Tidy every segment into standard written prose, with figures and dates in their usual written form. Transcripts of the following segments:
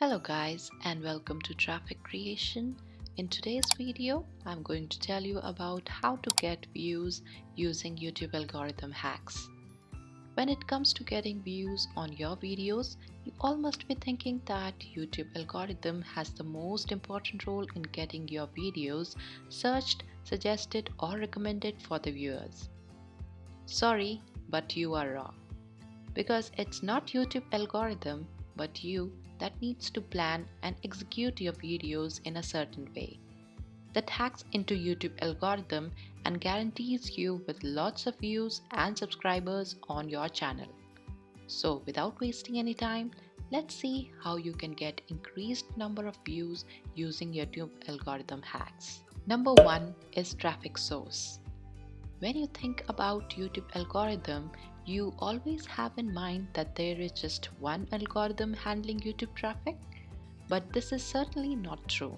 Hello guys and welcome to Traffic Creation. In today's video, I'm going to tell you about how to get views using YouTube algorithm hacks. When it comes to getting views on your videos, you all must be thinking that YouTube algorithm has the most important role in getting your videos searched, suggested or recommended for the viewers. Sorry, but you are wrong. Because it's not YouTube algorithm but you that needs to plan and execute your videos in a certain way that hacks into YouTube algorithm and guarantees you with lots of views and subscribers on your channel. So without wasting any time, let's see how you can get increased number of views using YouTube algorithm hacks. Number 1 is traffic source. When you think about YouTube algorithm, you always have in mind that there is just one algorithm handling YouTube traffic, but this is certainly not true.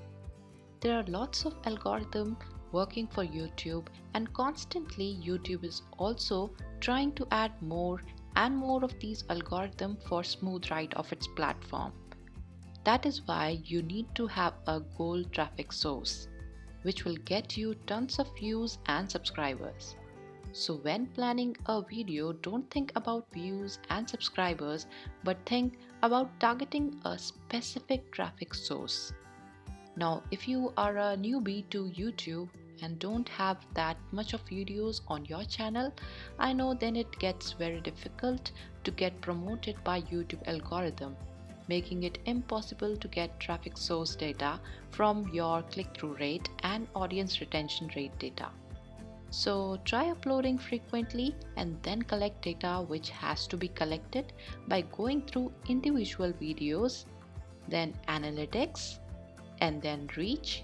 There are lots of algorithms working for YouTube, and constantly YouTube is also trying to add more and more of these algorithms for smooth ride of its platform. That is why you need to have a goal traffic source, which will get you tons of views and subscribers. So when planning a video, don't think about views and subscribers, but think about targeting a specific traffic source. Now, if you are a newbie to YouTube and don't have that much of videos on your channel, I know then it gets very difficult to get promoted by YouTube algorithm, making it impossible to get traffic source data from your click-through rate and audience retention rate data. So try uploading frequently and then collect data which has to be collected by going through individual videos, then analytics, and then reach,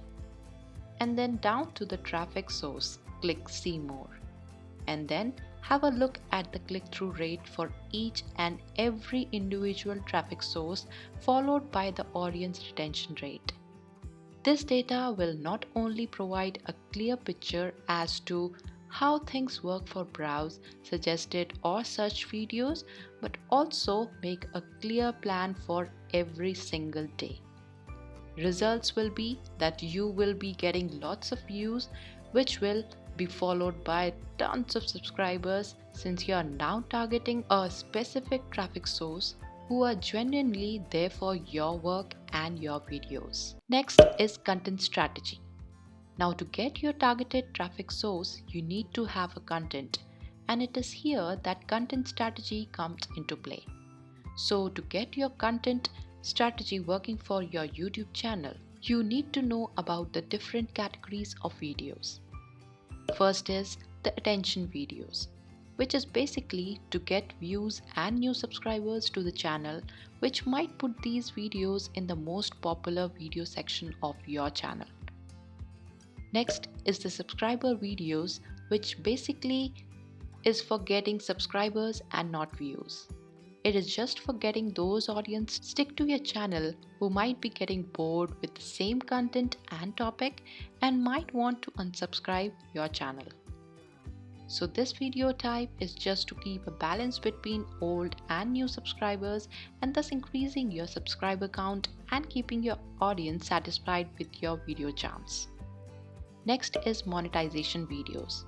and then down to the traffic source, click see more, and then have a look at the click-through rate for each and every individual traffic source followed by the audience retention rate. This data will not only provide a clear picture as to how things work for browse, suggested or search videos, but also make a clear plan for every single day. Results will be that you will be getting lots of views, which will be followed by tons of subscribers since you are now targeting a specific traffic source who are genuinely there for your work and your videos. Next is content strategy. Now to get your targeted traffic source, you need to have a content, and it is here that content strategy comes into play. So to get your content strategy working for your YouTube channel, you need to know about the different categories of videos. First is the attention videos, which is basically to get views and new subscribers to the channel, which might put these videos in the most popular video section of your channel. Next is the subscriber videos, which basically is for getting subscribers and not views. It is just for getting those audience stick to your channel who might be getting bored with the same content and topic and might want to unsubscribe your channel. So this video type is just to keep a balance between old and new subscribers and thus increasing your subscriber count and keeping your audience satisfied with your video charms. Next is monetization videos.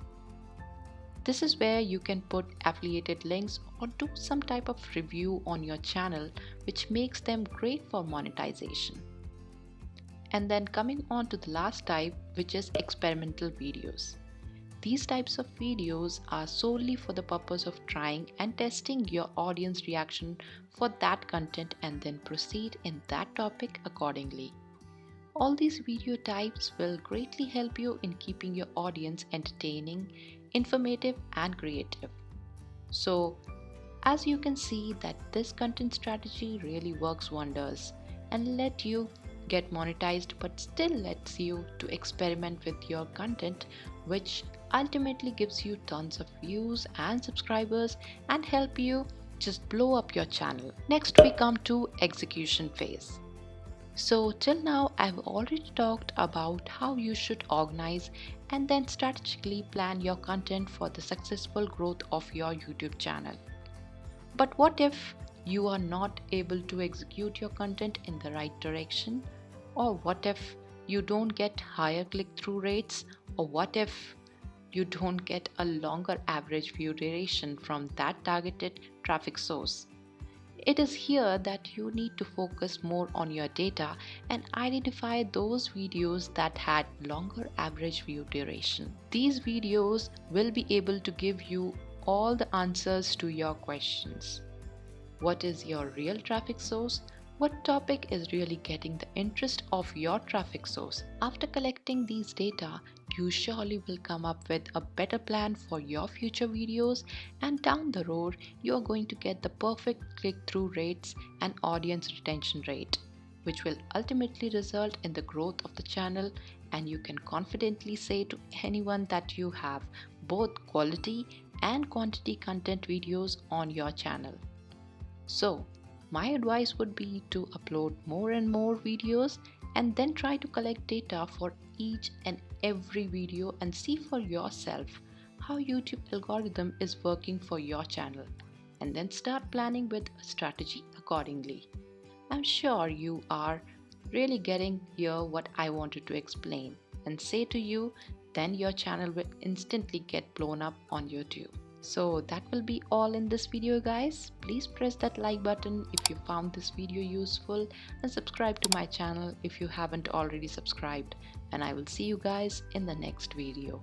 This is where you can put affiliated links or do some type of review on your channel, which makes them great for monetization. And then coming on to the last type, which is experimental videos. These types of videos are solely for the purpose of trying and testing your audience reaction for that content and then proceed in that topic accordingly. All these video types will greatly help you in keeping your audience entertaining, informative and creative. So as you can see that this content strategy really works wonders and let you get monetized but still lets you to experiment with your content, which ultimately gives you tons of views and subscribers and help you just blow up your channel. Next we come to execution phase. So till now I've already talked about how you should organize and then strategically plan your content for the successful growth of your YouTube channel. But what if you are not able to execute your content in the right direction? Or what if you don't get higher click-through rates? Or what if you don't get a longer average view duration from that targeted traffic source? It is here that you need to focus more on your data and identify those videos that had longer average view duration. These videos will be able to give you all the answers to your questions. What is your real traffic source? What topic is really getting the interest of your traffic source? After collecting these data, you surely will come up with a better plan for your future videos, and down the road, you are going to get the perfect click-through rates and audience retention rate, which will ultimately result in the growth of the channel, and you can confidently say to anyone that you have both quality and quantity content videos on your channel. So, my advice would be to upload more and more videos and then try to collect data for each and every video and see for yourself how YouTube algorithm is working for your channel, and then start planning with a strategy accordingly. I'm sure you are really getting here what I wanted to explain and say to you, then your channel will instantly get blown up on YouTube. So that will be all in this video, guys. Please press that like button if you found this video useful, and subscribe to my channel if you haven't already subscribed, and I will see you guys in the next video.